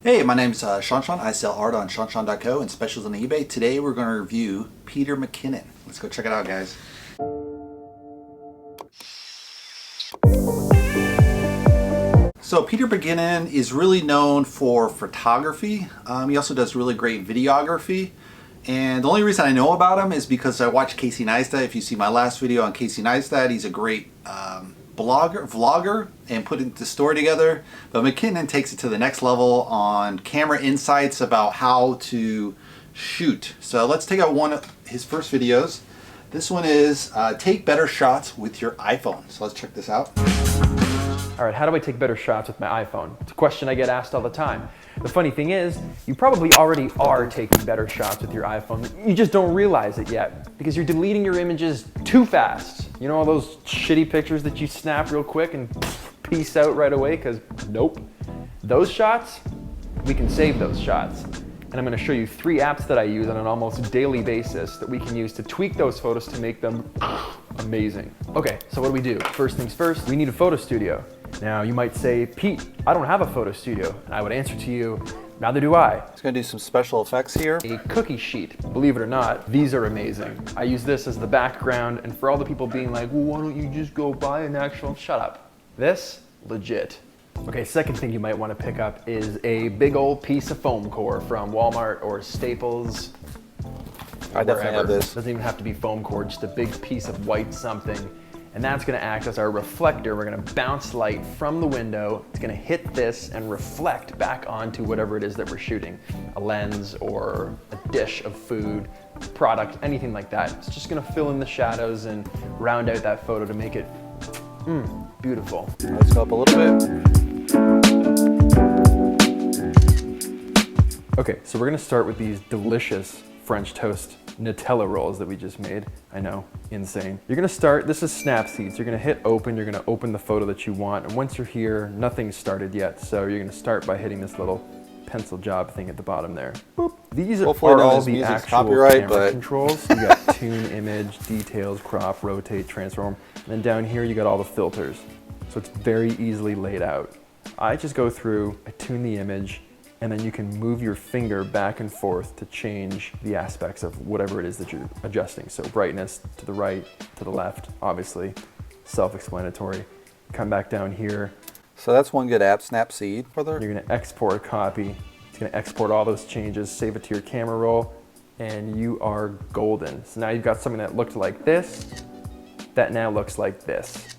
Hey, my name's shawnshawn. I sell art on shawnshawn.co and specials on eBay. Today we're going to review Peter MiKinnon. Let's go check it out, guys. So Peter MiKinnon is really known for photography. He also does really great videography. And the only reason I know about him is because I watched Casey Neistat. If you see my last video on Casey Neistat, he's a great vlogger and putting the story together. But McKinnon takes it to the next level on camera insights about how to shoot. So let's take out one of his first videos. This one is take better shots with your iPhone. So let's check this out. All right, how do I take better shots with my iPhone? It's a question I get asked all the time. The funny thing is, you probably already are taking better shots with your iPhone. You just don't realize it yet because you're deleting your images too fast. You know all those shitty pictures that you snap real quick and peace out right away because nope. Those shots, we can save those shots. And I'm gonna show you 3 apps that I use on an almost daily basis that we can use to tweak those photos to make them amazing. Okay, so what do we do? First things first, we need a photo studio. Now you might say, Pete, I don't have a photo studio. And I would answer to you, neither do I. It's gonna do some special effects here. A cookie sheet, believe it or not, these are amazing. I use this as the background, and for all the people being like, well, why don't you just go buy an actual, shut up. This, legit. Okay, second thing you might wanna pick up is a big old piece of foam core from Walmart or Staples. I definitely have this. Doesn't even have to be foam core, just a big piece of white something. And that's gonna act as our reflector. We're gonna bounce light from the window. It's gonna hit this and reflect back onto whatever it is that we're shooting. A lens or a dish of food, product, anything like that. It's just gonna fill in the shadows and round out that photo to make it beautiful. Let's go up a little bit. Okay, so we're gonna start with these delicious French toast Nutella rolls that we just made. I know, insane. You're gonna start, this is Snapseeds. You're gonna hit open, you're gonna open the photo that you want, and once you're here, nothing's started yet, so you're gonna start by hitting this little pencil job thing at the bottom there. Boop. These are all the actual camera controls. You got tune, image, details, crop, rotate, transform, and then down here you got all the filters. So it's very easily laid out. I just go through, I tune the image, and then you can move your finger back and forth to change the aspects of whatever it is that you're adjusting. So brightness to the right, to the left, obviously, self-explanatory. Come back down here. So that's one good app, Snapseed. You're gonna export a copy. It's gonna export all those changes, save it to your camera roll, and you are golden. So now you've got something that looked like this, that now looks like this.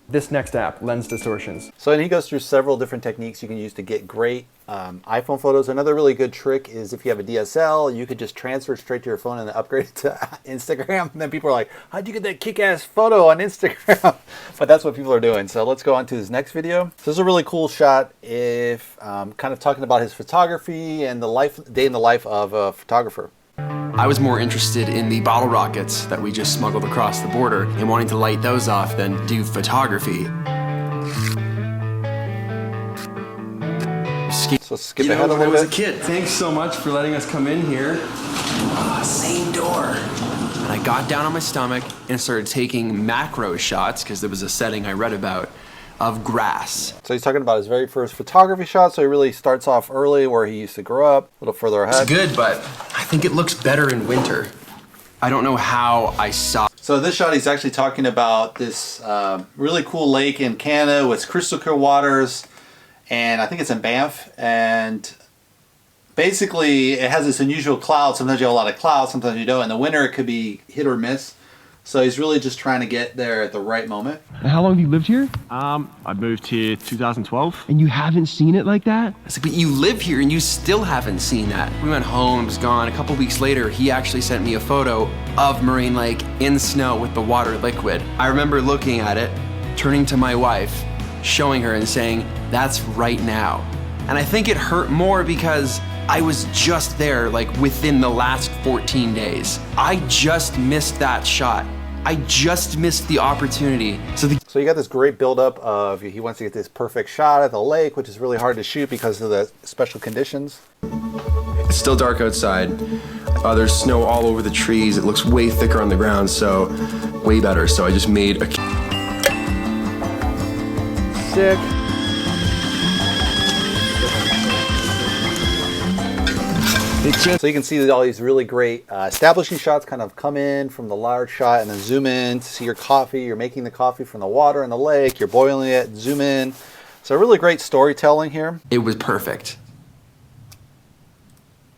This next app, Lens Distortions. So and he goes through several different techniques you can use to get great iPhone photos. Another really good trick is if you have a DSL, you could just transfer it straight to your phone and then upgrade it to Instagram. And then people are like, how'd you get that kick-ass photo on Instagram? But that's what people are doing. So let's go on to his next video. So this is a really cool shot if kind of talking about his photography and the day in the life of a photographer. I was more interested in the bottle rockets that we just smuggled across the border and wanting to light those off than do photography. So skip ahead a little bit. When I was a kid, thanks so much for letting us come in here. Same door. And I got down on my stomach and started taking macro shots, because there was a setting I read about, of grass. So he's talking about his very first photography shot, so he really starts off early where he used to grow up, a little further ahead. It's good, but I think it looks better in winter. I don't know how I saw. So this shot, he's actually talking about this really cool lake in Canada with crystal clear waters, and I think it's in Banff, and basically it has this unusual cloud. Sometimes you have a lot of clouds, sometimes you don't. In the winter it could be hit or miss. So he's really just trying to get there at the right moment. How long have you lived here? I moved here 2012. And you haven't seen it like that? I said, but you live here and you still haven't seen that. We went home, it was gone. A couple weeks later, he actually sent me a photo of Moraine Lake in snow with the water liquid. I remember looking at it, turning to my wife, showing her and saying, that's right now. And I think it hurt more because I was just there like within the last 14 days. I just missed that shot. I just missed the opportunity. So you got this great buildup of he wants to get this perfect shot at the lake, which is really hard to shoot because of the special conditions. It's still dark outside. There's snow all over the trees. It looks way thicker on the ground, so way better. So I just made a... Sick. It's just So you can see that all these really great establishing shots kind of come in from the large shot and then zoom in to see your coffee. You're making the coffee from the water in the lake. You're boiling it, zoom in. So really great storytelling here. It was perfect.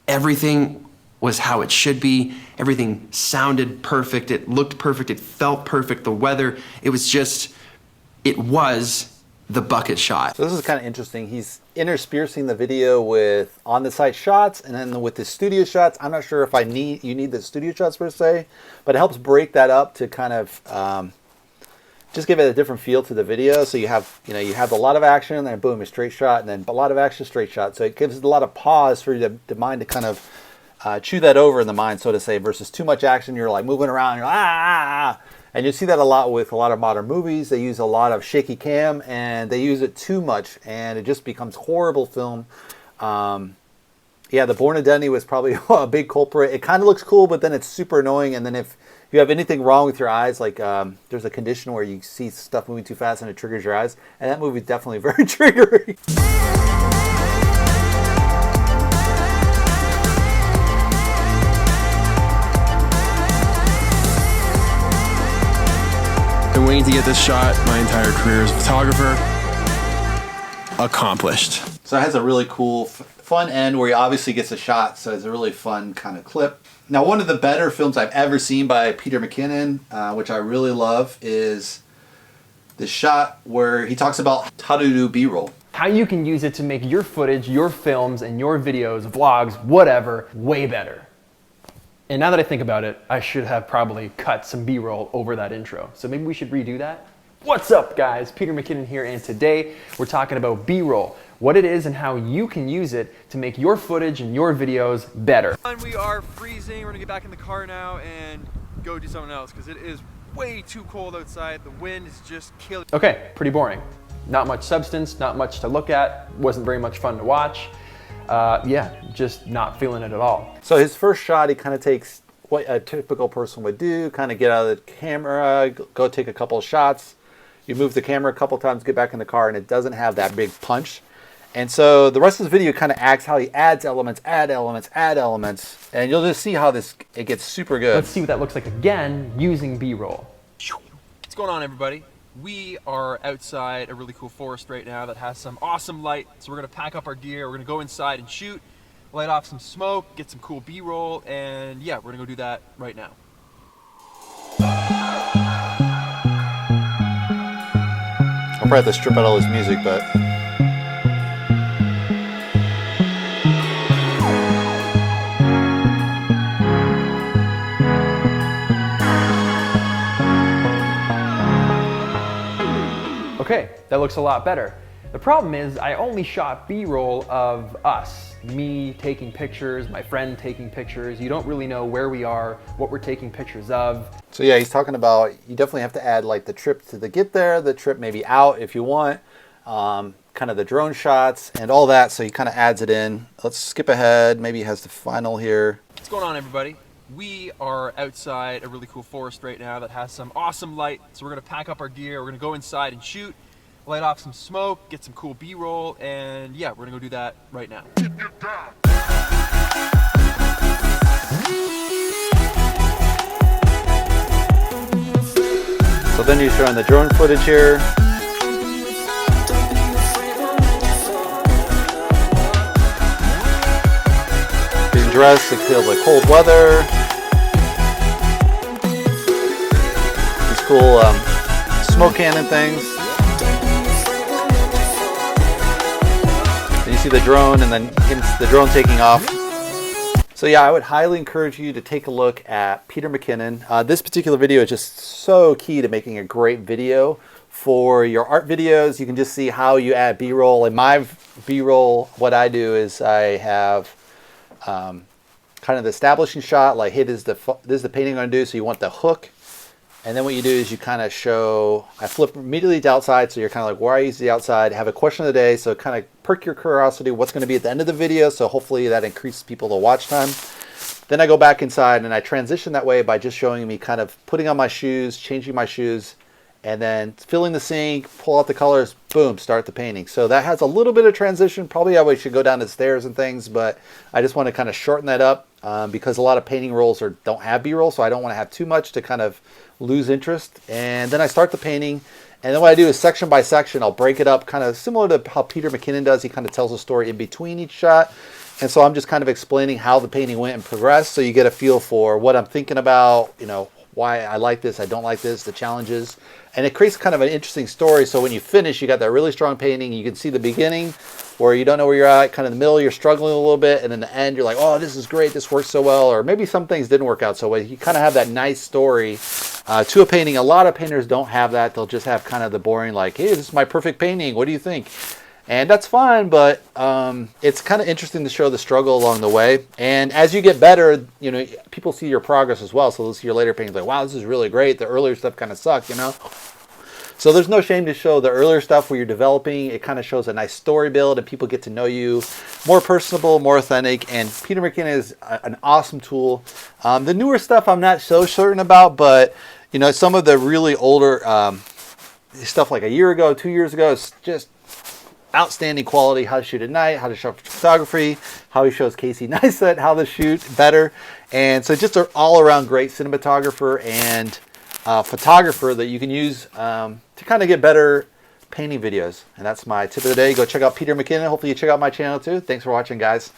Everything was how it should be. Everything sounded perfect. It looked perfect. It felt perfect. The weather, it was the bucket shot. So this is kind of interesting. He's interspersing the video with on-the-site shots and then with the studio shots. I'm not sure if you need the studio shots per se, but it helps break that up to kind of just give it a different feel to the video. So you have a lot of action and then boom, a straight shot, and then a lot of action, straight shot. So it gives a lot of pause for the mind to kind of chew that over in the mind, so to say, versus too much action. You're like moving around, you're like, ah. And you see that a lot with a lot of modern movies. They use a lot of shaky cam and they use it too much and it just becomes horrible film. Yeah, the Born Identity was probably a big culprit. It kind of looks cool, but then it's super annoying. And then if you have anything wrong with your eyes, like there's a condition where you see stuff moving too fast and it triggers your eyes. And that movie is definitely very triggering. been waiting to get this shot my entire career as a photographer. Accomplished. So it has a really cool, fun end where he obviously gets a shot. So it's a really fun kind of clip. Now, one of the better films I've ever seen by Peter MiKinnon, which I really love, is the shot where he talks about how to do B-roll. How you can use it to make your footage, your films, and your videos, vlogs, whatever, way better. And now that I think about it, I should have probably cut some B-roll over that intro. So maybe we should redo that. What's up, guys? Peter MiKinnon here, and today we're talking about B-roll, what it is and how you can use it to make your footage and your videos better. We are freezing. We're gonna get back in the car now and go do something else because it is way too cold outside. The wind is just killing. Okay, pretty boring. Not much substance, not much to look at, wasn't very much fun to watch. Yeah, just not feeling it at all. So his first shot, he kind of takes what a typical person would do, kind of get out of the camera, go take a couple of shots. You move the camera a couple times, get back in the car, and it doesn't have that big punch. And so the rest of the video kind of acts how he adds elements, add elements, and you'll just see how it gets super good. Let's see what that looks like again using B-roll. What's going on, everybody? We are outside a really cool forest right now that has some awesome light. So we're gonna pack up our gear, we're gonna go inside and shoot, light off some smoke, get some cool B-roll, and yeah, we're gonna go do that right now. I'll probably have to strip out all his music, but... Okay, that looks a lot better. The problem is I only shot B-roll of us, me taking pictures, my friend taking pictures. You don't really know where we are, what we're taking pictures of. So yeah, he's talking about you definitely have to add like the trip to the get there, the trip maybe out if you want, kind of the drone shots and all that. So he kind of adds it in. Let's skip ahead. Maybe he has the final here. What's going on, everybody? We are outside a really cool forest right now that has some awesome light. So we're gonna pack up our gear, we're gonna go inside and shoot, light off some smoke, get some cool B-roll, and yeah, we're gonna go do that right now. So then you're showing the drone footage here. Getting dressed to feel the cold weather. These cool smoke cannon things. Then you see the drone and then the drone taking off. So yeah, I would highly encourage you to take a look at Peter MiKinnon. This particular video is just so key to making a great video. For your art videos, you can just see how you add B-roll. In my B-roll, what I do is I have kind of the establishing shot, like hey, this is the painting I'm gonna do, so you want the hook. And then what you do is you kind of show, I flip immediately to outside, so you're kind of like, why are you the outside? Have a question of the day, so kind of perk your curiosity, what's going to be at the end of the video, so hopefully that increases people to watch time. Then I go back inside and I transition that way by just showing me kind of putting on my shoes, changing my shoes, and then fill in the sink, pull out the colors, boom, start the painting. So that has a little bit of transition. Probably I should go down the stairs and things, but I just want to kind of shorten that up because a lot of painting rolls don't have B-roll, so I don't want to have too much to kind of lose interest. And then I start the painting, and then what I do is section by section, I'll break it up kind of similar to how Peter MiKinnon does. He kind of tells a story in between each shot. And so I'm just kind of explaining how the painting went and progressed, so you get a feel for what I'm thinking about, you know, why I like this, I don't like this, the challenges. And it creates kind of an interesting story. So when you finish, you got that really strong painting. You can see the beginning where you don't know where you're at, kind of in the middle, you're struggling a little bit. And then the end, you're like, oh, this is great. This works so well. Or maybe some things didn't work out so well. You kind of have that nice story to a painting. A lot of painters don't have that. They'll just have kind of the boring, like, hey, this is my perfect painting. What do you think? And that's fine, but it's kind of interesting to show the struggle along the way. And as you get better, you know, people see your progress as well. So they'll see your later paintings like, wow, this is really great. The earlier stuff kind of sucked, you know. So there's no shame to show the earlier stuff where you're developing. It kind of shows a nice story build, and people get to know you more personable, more authentic. And Peter MiKinnon is an awesome tool. The newer stuff I'm not so certain about, but you know, some of the really older stuff like a year ago, 2 years ago, it's just outstanding quality. How to shoot at night, how to show photography, how he shows Casey Neistat how to shoot better. And so just an all-around great cinematographer and photographer that you can use to kind of get better painting videos. And that's my tip of the day. Go check out Peter MiKinnon. Hopefully you check out my channel too. Thanks for watching, guys.